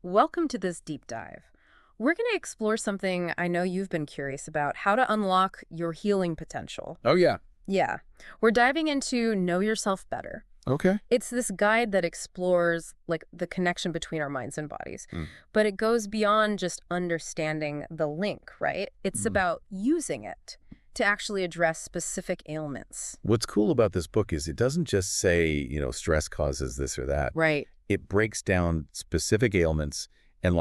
Welcome to this deep dive. We're going to explore something I know you've been curious about, how to unlock your healing potential. Oh, yeah. Yeah, we're diving into Know Yourself Better. Okay. It's this guide that explores the connection between our minds and bodies, Mm. but it goes beyond just understanding the link, right? It's Mm. about using it to actually address specific ailments. What's cool about this book is it doesn't just say, stress causes this or that. Right. It breaks down specific ailments and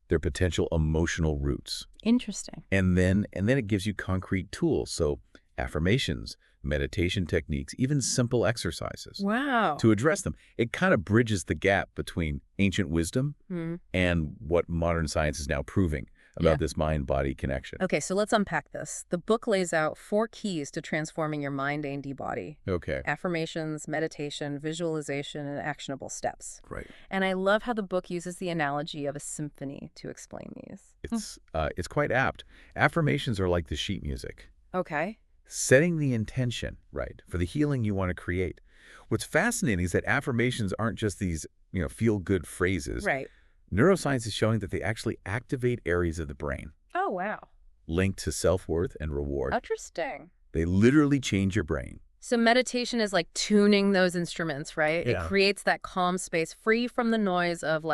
their potential emotional roots. Interesting. And then it gives you concrete tools. So affirmations, meditation techniques, even simple exercises Wow. to address them. It kind of bridges the gap between ancient wisdom Hmm. and what modern science is now proving about Yeah. this mind-body connection. Okay, so let's unpack this. The book lays out 4 keys to transforming your mind and body. Okay. Affirmations, meditation, visualization, and actionable steps. Right. And I love how the book uses the analogy of a symphony to explain these. It's quite apt. Affirmations are like the sheet music. Okay. Setting the intention, right, for the healing you want to create. What's fascinating is that affirmations aren't just these, feel-good phrases. Right. Neuroscience is showing that they actually activate areas of the brain Oh, wow. linked to self-worth and reward. Interesting. They literally change your brain. So meditation is like tuning those instruments, right? It Yeah. creates that calm space free from the noise of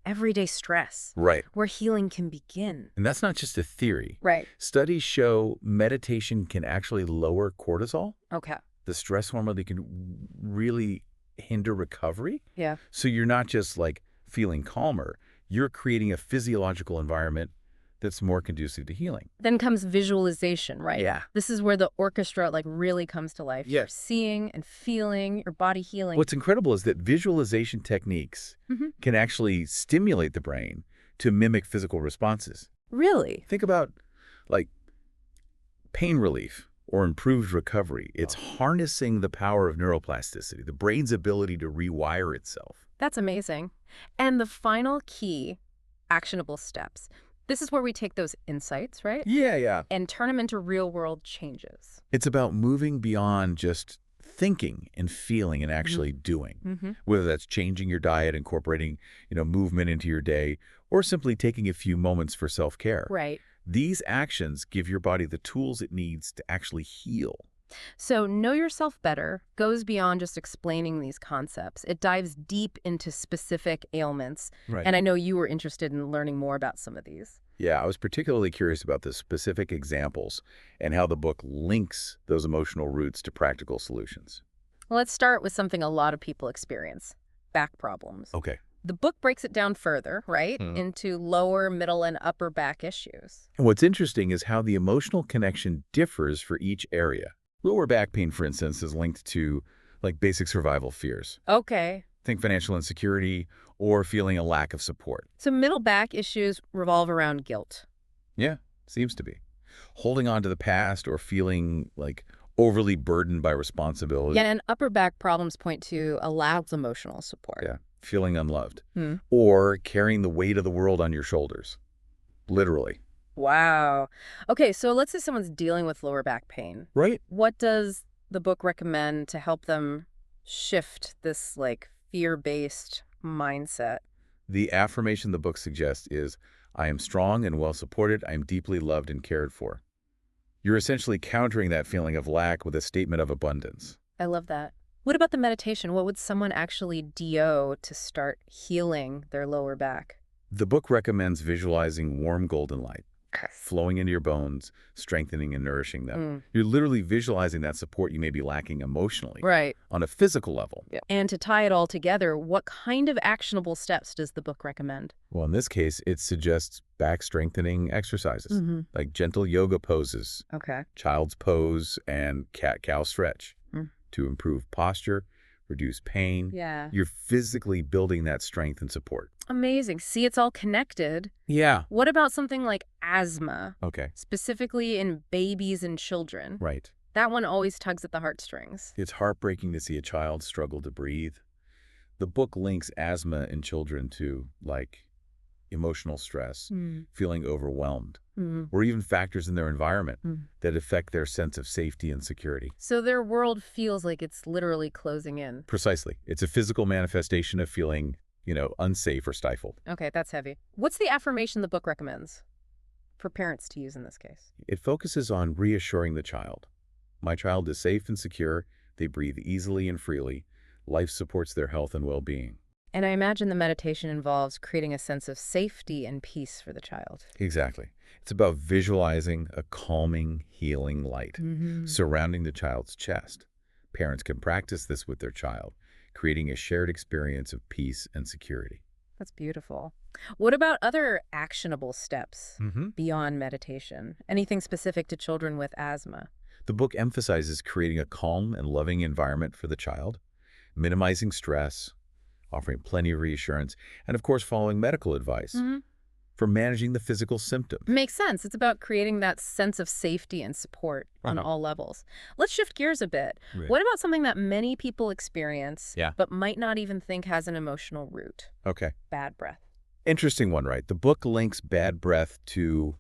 everyday stress Right. where healing can begin. And that's not just a theory. Right. Studies show meditation can actually lower cortisol, Okay. the stress hormone that can really hinder recovery. Yeah. So you're not just feeling calmer, you're creating a physiological environment that's more conducive to healing. Then comes visualization, right? Yeah. This is where the orchestra really comes to life. You're Yes. seeing and feeling your body healing. What's incredible is that visualization techniques Mhm. can actually stimulate the brain to mimic physical responses. Really? Think about pain relief or improved recovery. It's harnessing the power of neuroplasticity, the brain's ability to rewire itself. That's amazing. And the final key, actionable steps. This is where we take those insights, right? Yeah. And turn them into real-world changes. It's about moving beyond just thinking and feeling and actually doing, Mm-hmm. whether that's changing your diet, incorporating, movement into your day, or simply taking a few moments for self-care. Right. These actions give your body the tools it needs to actually heal. So Know Yourself Better goes beyond just explaining these concepts. It dives deep into specific ailments. Right. And I know you were interested in learning more about some of these. Yeah, I was particularly curious about the specific examples and how the book links those emotional roots to practical solutions. Well, let's start with something a lot of people experience, back problems. Okay. The book breaks it down further, right, Mhm. into lower, middle, and upper back issues. And what's interesting is how the emotional connection differs for each area. Lower back pain, for instance, is linked to basic survival fears. Okay. Think financial insecurity or feeling a lack of support. So middle back issues revolve around guilt. Yeah, seems to be. Holding on to the past or feeling overly burdened by responsibility. Yeah, and upper back problems point to a lack of emotional support. Yeah, feeling unloved. Hmm. Or carrying the weight of the world on your shoulders. Literally. Wow. Okay, so let's say someone's dealing with lower back pain. Right? What does the book recommend to help them shift this fear-based mindset? The affirmation the book suggests is, I am strong and well supported. I am deeply loved and cared for. You're essentially countering that feeling of lack with a statement of abundance. I love that. What about the meditation? What would someone actually do to start healing their lower back? The book recommends visualizing warm golden light, flowing into your bones, strengthening and nourishing them. You're literally visualizing that support you may be lacking emotionally Right. on a physical level. Yeah. And to tie it all together, what kind of actionable steps does the book recommend? Well, in this case, it suggests back strengthening exercises, like gentle yoga poses, Okay. child's pose, and cat-cow stretch to improve posture, reduce pain. Yeah. You're physically building that strength and support. Amazing. See, it's all connected. Yeah. What about something like asthma, Okay. specifically in babies and children? Right. That one always tugs at the heartstrings. It's heartbreaking to see a child struggle to breathe. The book links asthma in children to, emotional stress, feeling overwhelmed, or even factors in their environment that affect their sense of safety and security. So their world feels like it's literally closing in. Precisely. It's a physical manifestation of feeling unsafe or stifled. Okay, that's heavy. What's the affirmation the book recommends for parents to use in this case? It focuses on reassuring the child. My child is safe and secure. They breathe easily and freely. Life supports their health and well-being. And I imagine the meditation involves creating a sense of safety and peace for the child. Exactly. It's about visualizing a calming, healing light surrounding the child's chest. Parents can practice this with their child, creating a shared experience of peace and security. That's beautiful. What about other actionable steps hmm beyond meditation? Anything specific to children with asthma? The book emphasizes creating a calm and loving environment for the child, minimizing stress, offering plenty of reassurance, and of course following medical advice for managing the physical symptoms. Makes sense. It's about creating that sense of safety and support on all levels. Let's shift gears a bit. Right. What about something that many people experience Yeah. but might not even think has an emotional root? Okay. Bad breath. Interesting one, right? The book links bad breath to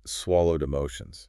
swallowed emotions,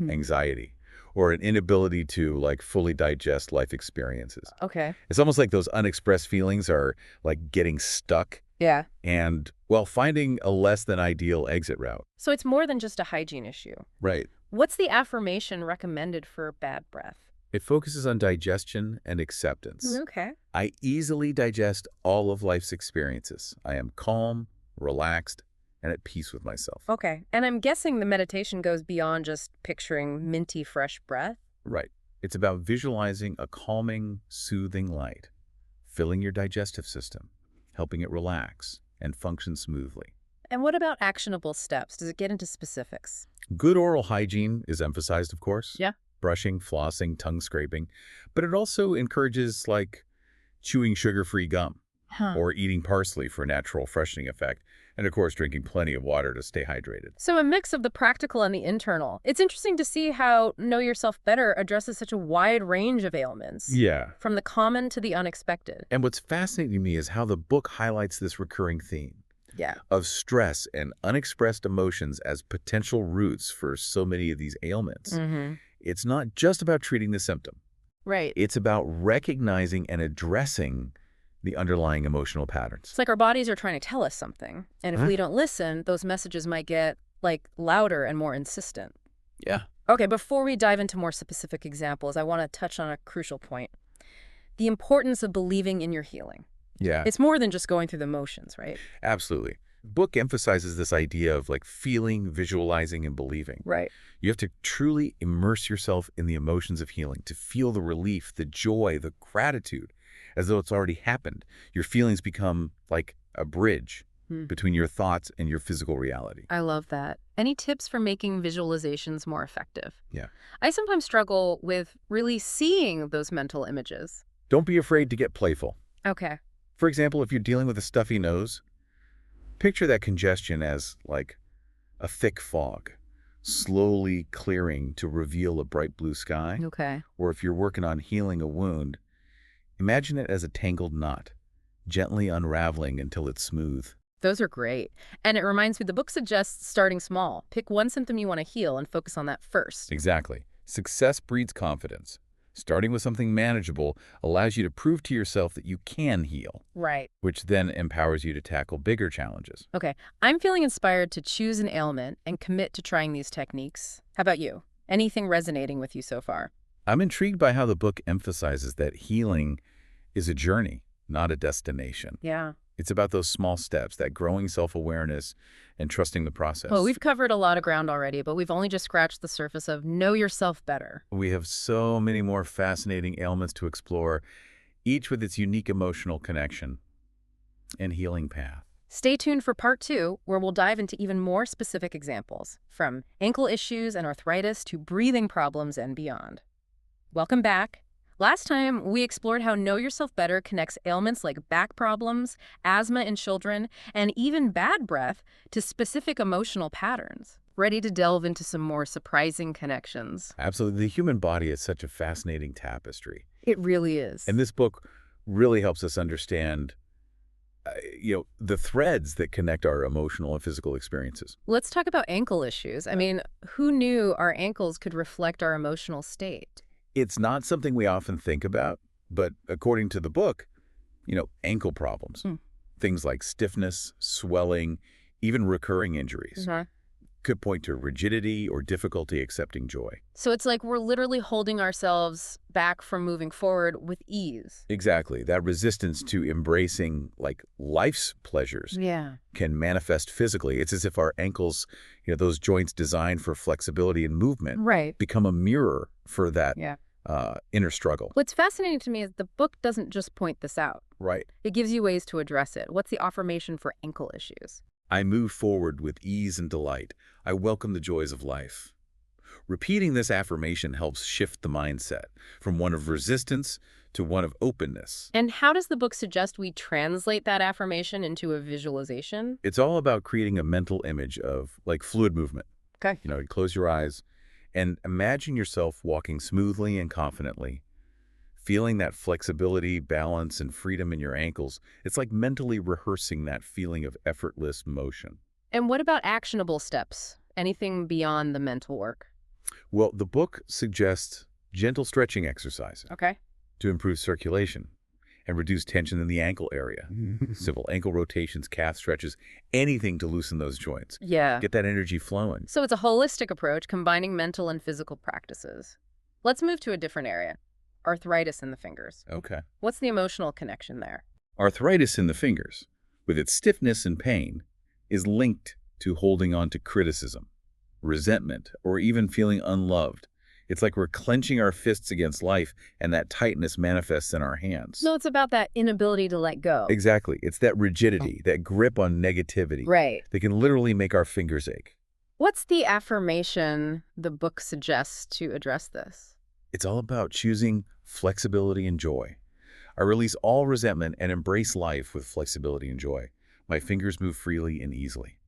anxiety, or an inability to fully digest life experiences. Okay. It's almost like those unexpressed feelings are like getting stuck Yeah. and, finding a less than ideal exit route. So it's more than just a hygiene issue. Right. What's the affirmation recommended for bad breath? It focuses on digestion and acceptance. Okay. I easily digest all of life's experiences. I am calm, relaxed, and at peace with myself. Okay. And I'm guessing the meditation goes beyond just picturing minty fresh breath. Right. It's about visualizing a calming, soothing light, filling your digestive system, helping it relax and function smoothly. And what about actionable steps? Does it get into specifics? Good oral hygiene is emphasized, of course. Yeah. Brushing, flossing, tongue scraping. But it also encourages, chewing sugar-free gum or eating parsley for a natural freshening effect. And, of course, drinking plenty of water to stay hydrated. So a mix of the practical and the internal. It's interesting to see how Know Yourself Better addresses such a wide range of ailments. Yeah. From the common to the unexpected. And what's fascinating to me is how the book highlights this recurring theme Yeah. of stress and unexpressed emotions as potential roots for so many of these ailments. It's not just about treating the symptom. Right. It's about recognizing and addressing the underlying emotional patterns. It's like our bodies are trying to tell us something. And if we don't listen, those messages might get, louder and more insistent. Yeah. Okay, before we dive into more specific examples, I want to touch on a crucial point. The importance of believing in your healing. Yeah. It's more than just going through the motions, right? Absolutely. The book emphasizes this idea of feeling, visualizing, and believing. Right. You have to truly immerse yourself in the emotions of healing, to feel the relief, the joy, the gratitude, as though it's already happened. Your feelings become like a bridge between your thoughts and your physical reality. I love that. Any tips for making visualizations more effective? Yeah. I sometimes struggle with really seeing those mental images. Don't be afraid to get playful. Okay. For example, if you're dealing with a stuffy nose, picture that congestion as a thick fog, slowly clearing to reveal a bright blue sky. Okay. Or if you're working on healing a wound, imagine it as a tangled knot, gently unraveling until it's smooth. Those are great. And it reminds me, the book suggests starting small. Pick one symptom you want to heal and focus on that first. Exactly. Success breeds confidence. Starting with something manageable allows you to prove to yourself that you can heal, Right. which then empowers you to tackle bigger challenges. Okay. I'm feeling inspired to choose an ailment and commit to trying these techniques. How about you? Anything resonating with you so far? I'm intrigued by how the book emphasizes that healing is a journey, not a destination. Yeah. It's about those small steps, that growing self-awareness and trusting the process. Well, we've covered a lot of ground already, but we've only just scratched the surface of Know Yourself Better. We have so many more fascinating ailments to explore, each with its unique emotional connection and healing path. Stay tuned for part 2, where we'll dive into even more specific examples, from ankle issues and arthritis to breathing problems and beyond. Welcome back. Last time, we explored how Know Yourself Better connects ailments like back problems, asthma in children, and even bad breath to specific emotional patterns. Ready to delve into some more surprising connections? Absolutely. The human body is such a fascinating tapestry. It really is. And this book really helps us understand, the threads that connect our emotional and physical experiences. Let's talk about ankle issues. I mean, who knew our ankles could reflect our emotional state? It's not something we often think about, but according to the book, Ankle problems, things like stiffness, swelling, even recurring injuries could point to rigidity or difficulty accepting joy. So it's like we're literally holding ourselves back from moving forward with ease. Exactly. That resistance to embracing life's pleasures can manifest physically. It's as if our ankles, those joints designed for flexibility and movement, become a mirror for that inner struggle. What's fascinating to me is the book doesn't just point this out. Right. It gives you ways to address it. What's the affirmation for ankle issues? I move forward with ease and delight. I welcome the joys of life. Repeating this affirmation helps shift the mindset from one of resistance to one of openness. And how does the book suggest we translate that affirmation into a visualization? It's all about creating a mental image of fluid movement. Okay. You close your eyes and imagine yourself walking smoothly and confidently, feeling that flexibility, balance, and freedom in your ankles. It's like mentally rehearsing that feeling of effortless motion. And what about actionable steps? Anything beyond the mental work? Well, the book suggests gentle stretching exercises to improve circulation and reduce tension in the ankle area. Simple ankle rotations, calf stretches, anything to loosen those joints. Get that energy flowing. So it's a holistic approach combining mental and physical practices. Let's move to a different area. Arthritis in the fingers. Okay. What's the emotional connection there? Arthritis in the fingers, with its stiffness and pain, is linked to holding on to criticism, resentment, or even feeling unloved. It's like we're clenching our fists against life, and that tightness manifests in our hands. No, it's about that inability to let go. Exactly. It's that rigidity, that grip on negativity. That can literally make our fingers ache. What's the affirmation the book suggests to address this? It's all about choosing flexibility and joy. I release all resentment and embrace life with flexibility and joy. My fingers move freely and easily.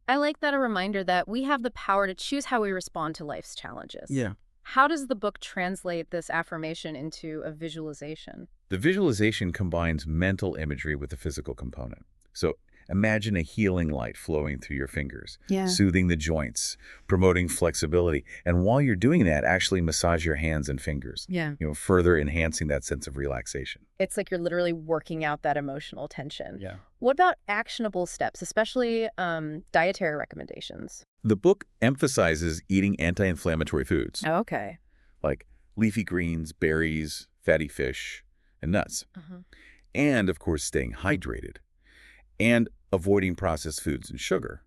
I like that, a reminder that we have the power to choose how we respond to life's challenges. Yeah. How does the book translate this affirmation into a visualization? The visualization combines mental imagery with the physical component. So imagine a healing light flowing through your fingers, soothing the joints, promoting flexibility. And while you're doing that, actually massage your hands and fingers, further enhancing that sense of relaxation. It's like you're literally working out that emotional tension. Yeah. What about actionable steps, especially dietary recommendations? The book emphasizes eating anti-inflammatory foods. Oh, okay. Like leafy greens, berries, fatty fish, and nuts. And, of course, staying hydrated. And avoiding processed foods and sugar,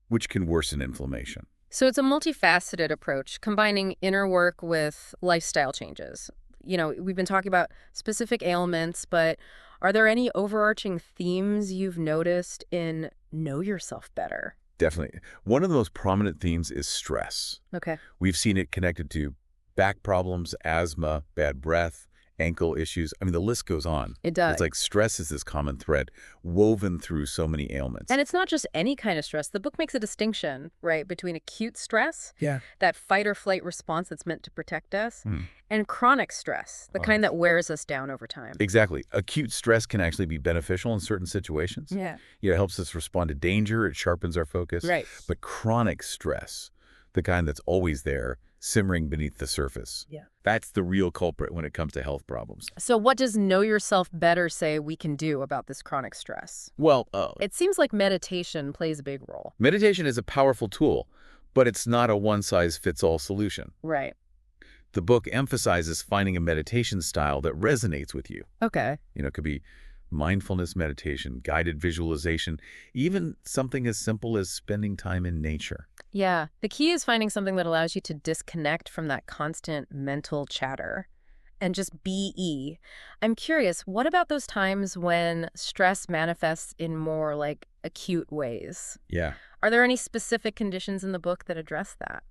which can worsen inflammation. So it's a multifaceted approach, combining inner work with lifestyle changes. We've been talking about specific ailments, but are there any overarching themes you've noticed in Know Yourself Better? Definitely. One of the most prominent themes is stress. Okay. We've seen it connected to back problems, asthma, bad breath, ankle issues. I mean, the list goes on. It does. It's like stress is this common thread woven through so many ailments. And it's not just any kind of stress. The book makes a distinction, between acute stress, that fight or flight response that's meant to protect us, and chronic stress, the kind that wears us down over time. Exactly. Acute stress can actually be beneficial in certain situations. It helps us respond to danger. It sharpens our focus. But chronic stress, the kind that's always there, simmering beneath the surface. That's the real culprit when it comes to health problems. So what does Know Yourself Better say we can do about this chronic stress? Well, it seems like meditation plays a big role. Meditation is a powerful tool, but it's not a one-size-fits-all solution. The book emphasizes finding a meditation style that resonates with you. Okay. It could be mindfulness meditation, guided visualization, even something as simple as spending time in nature. Yeah. The key is finding something that allows you to disconnect from that constant mental chatter and just be. I'm curious, what about those times when stress manifests in more acute ways? Are there any specific conditions in the book that address that?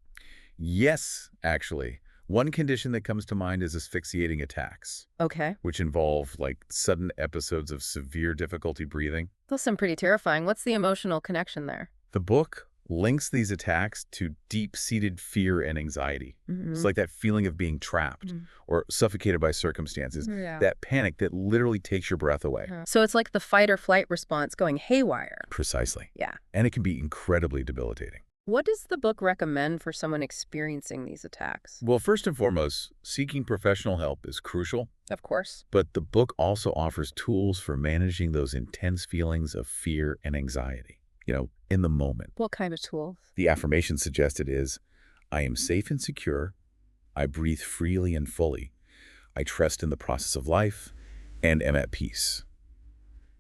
Yes, actually. One condition that comes to mind is asphyxiating attacks. Okay. Which involve sudden episodes of severe difficulty breathing. Those sound pretty terrifying. What's the emotional connection there? The book links these attacks to deep-seated fear and anxiety. It's like that feeling of being trapped or suffocated by circumstances, that panic that literally takes your breath away. So it's like the fight or flight response going haywire. Precisely. Yeah. And it can be incredibly debilitating. What does the book recommend for someone experiencing these attacks? Well, first and foremost, seeking professional help is crucial, Of course. but the book also offers tools for managing those intense feelings of fear and anxiety, in the moment. What kind of tools? The affirmation suggested is, I am safe and secure, I breathe freely and fully, I trust in the process of life, and am at peace.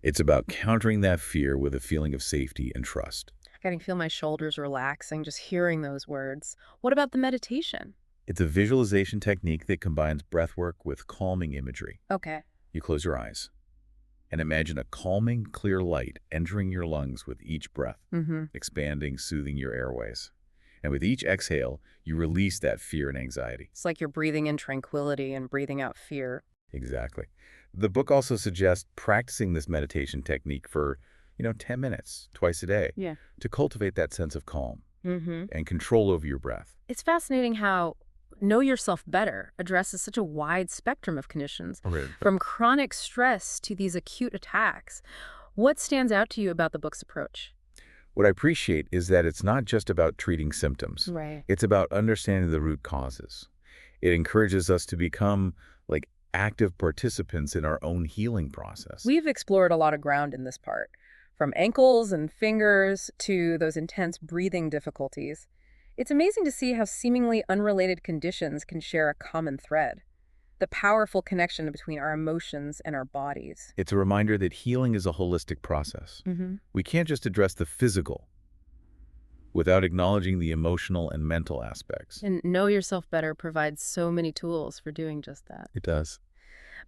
It's about countering that fear with a feeling of safety and trust. I can feel my shoulders relaxing just hearing those words. What about the meditation? It's a visualization technique that combines breath work with calming imagery. Okay. You close your eyes and imagine a calming, clear light entering your lungs with each breath, expanding, soothing your airways. And with each exhale, you release that fear and anxiety. It's like you're breathing in tranquility and breathing out fear. Exactly. The book also suggests practicing this meditation technique for, 10 minutes, twice a day, Yeah. to cultivate that sense of calm and control over your breath. It's fascinating how Know Yourself Better addresses such a wide spectrum of conditions, from chronic stress to these acute attacks. What stands out to you about the book's approach? What I appreciate is that it's not just about treating symptoms. Right. It's about understanding the root causes. It encourages us to become active participants in our own healing process. We've explored a lot of ground in this part, from ankles and fingers to those intense breathing difficulties. It's amazing to see how seemingly unrelated conditions can share a common thread, the powerful connection between our emotions and our bodies. It's a reminder that healing is a holistic process. We can't just address the physical without acknowledging the emotional and mental aspects. And Know Yourself Better provides so many tools for doing just that. It does.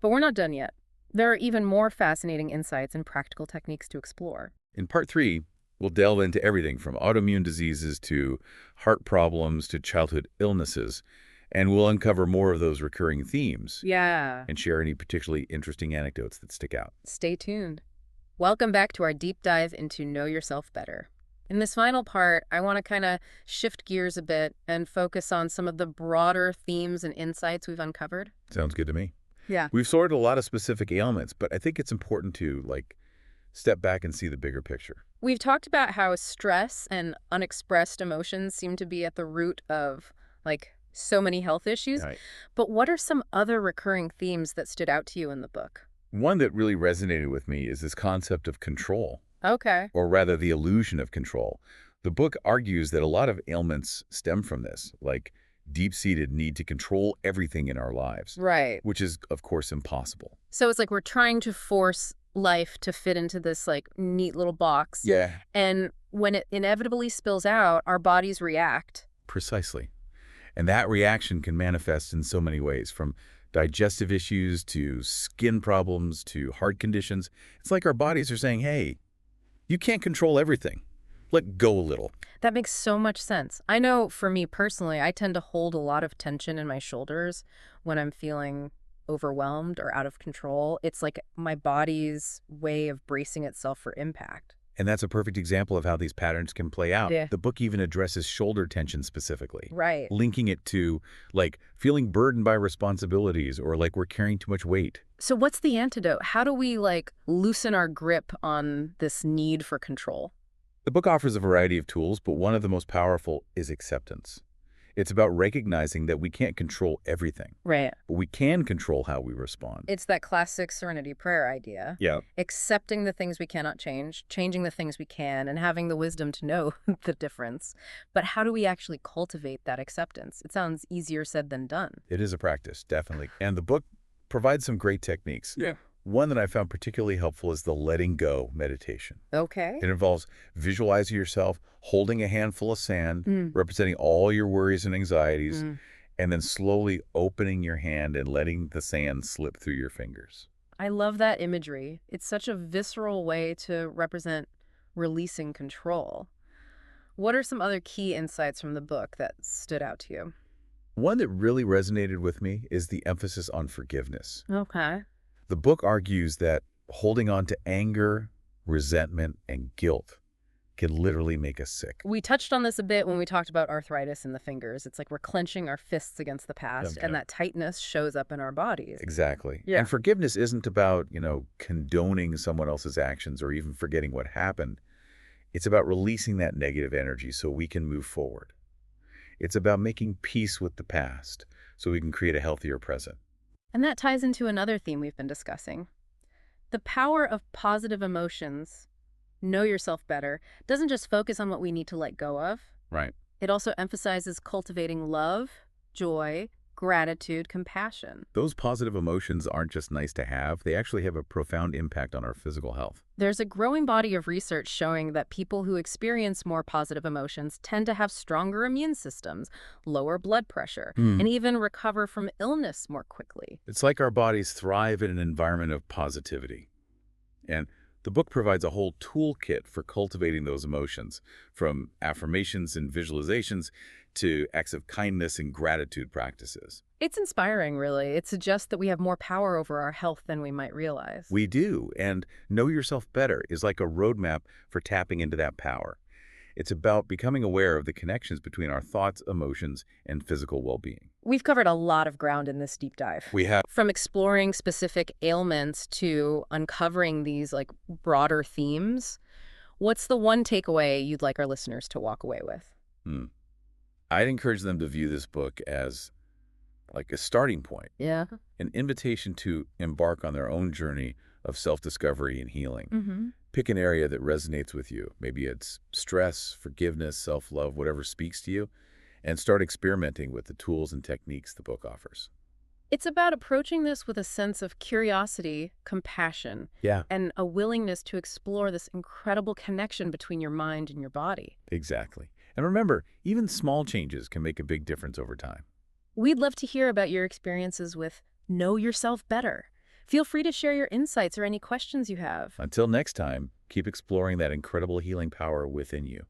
But we're not done yet. There are even more fascinating insights and practical techniques to explore. In part 3, we'll delve into everything from autoimmune diseases to heart problems to childhood illnesses, and we'll uncover more of those recurring themes Yeah. and share any particularly interesting anecdotes that stick out. Stay tuned. Welcome back to our deep dive into Know Yourself Better. In this final part, I want to kind of shift gears a bit and focus on some of the broader themes and insights we've uncovered. Sounds good to me. Yeah. We've sorted a lot of specific ailments, but I think it's important to step back and see the bigger picture. We've talked about how stress and unexpressed emotions seem to be at the root of so many health issues. Right. But what are some other recurring themes that stood out to you in the book? One that really resonated with me is this concept of control, Okay. or rather the illusion of control. The book argues that a lot of ailments stem from this, like deep-seated need to control everything in our lives, Right. which is, of course, impossible. So it's like we're trying to force life to fit into this neat little box. Yeah. And when it inevitably spills out, our bodies react. Precisely. And that reaction can manifest in so many ways, from digestive issues to skin problems to heart conditions. It's like our bodies are saying, hey, you can't control everything. Let go a little. That makes so much sense. I know for me personally, I tend to hold a lot of tension in my shoulders when I'm feeling overwhelmed or out of control. It's like my body's way of bracing itself for impact. And that's a perfect example of how these patterns can play out. Yeah. The book even addresses shoulder tension specifically, Right. linking it to feeling burdened by responsibilities or like we're carrying too much weight. So what's the antidote? How do we loosen our grip on this need for control? The book offers a variety of tools, but one of the most powerful is acceptance. It's about recognizing that we can't control everything, Right. but we can control how we respond. It's that classic serenity prayer idea. Yeah. Accepting the things we cannot change, changing the things we can, and having the wisdom to know the difference. But how do we actually cultivate that acceptance? It sounds easier said than done. It is a practice, definitely. And the book provides some great techniques. Yeah. One that I found particularly helpful is the letting go meditation. Okay. It involves visualizing yourself holding a handful of sand, representing all your worries and anxieties, and then slowly opening your hand and letting the sand slip through your fingers. I love that imagery. It's such a visceral way to represent releasing control. What are some other key insights from the book that stood out to you? One that really resonated with me is the emphasis on forgiveness. Okay. The book argues that holding on to anger, resentment, and guilt can literally make us sick. We touched on this a bit when we talked about arthritis in the fingers. It's like we're clenching our fists against the past, and that tightness shows up in our bodies. Exactly. Yeah. And forgiveness isn't about, condoning someone else's actions or even forgetting what happened. It's about releasing that negative energy so we can move forward. It's about making peace with the past so we can create a healthier present. And that ties into another theme we've been discussing. The power of positive emotions, know yourself better, doesn't just focus on what we need to let go of. Right. It also emphasizes cultivating love, joy, gratitude, compassion. Those positive emotions aren't just nice to have, they actually have a profound impact on our physical health. There's a growing body of research showing that people who experience more positive emotions tend to have stronger immune systems, lower blood pressure, and even recover from illness more quickly. It's like our bodies thrive in an environment of positivity. And the book provides a whole toolkit for cultivating those emotions, from affirmations and visualizations to acts of kindness and gratitude practices. It's inspiring, really. It suggests that we have more power over our health than we might realize. We do, and Know Yourself Better is like a roadmap for tapping into that power. It's about becoming aware of the connections between our thoughts, emotions, and physical well-being. We've covered a lot of ground in this deep dive. We have. From exploring specific ailments to uncovering these broader themes. What's the one takeaway you'd like our listeners to walk away with? I'd encourage them to view this book as like a starting point, Yeah. an invitation to embark on their own journey of self-discovery and healing. Pick an area that resonates with you. Maybe it's stress, forgiveness, self-love, whatever speaks to you, and start experimenting with the tools and techniques the book offers. It's about approaching this with a sense of curiosity, compassion, Yeah, and a willingness to explore this incredible connection between your mind and your body. exactly. And remember, even small changes can make a big difference over time. We'd love to hear about your experiences with Know Yourself Better. Feel free to share your insights or any questions you have. Until next time, keep exploring that incredible healing power within you.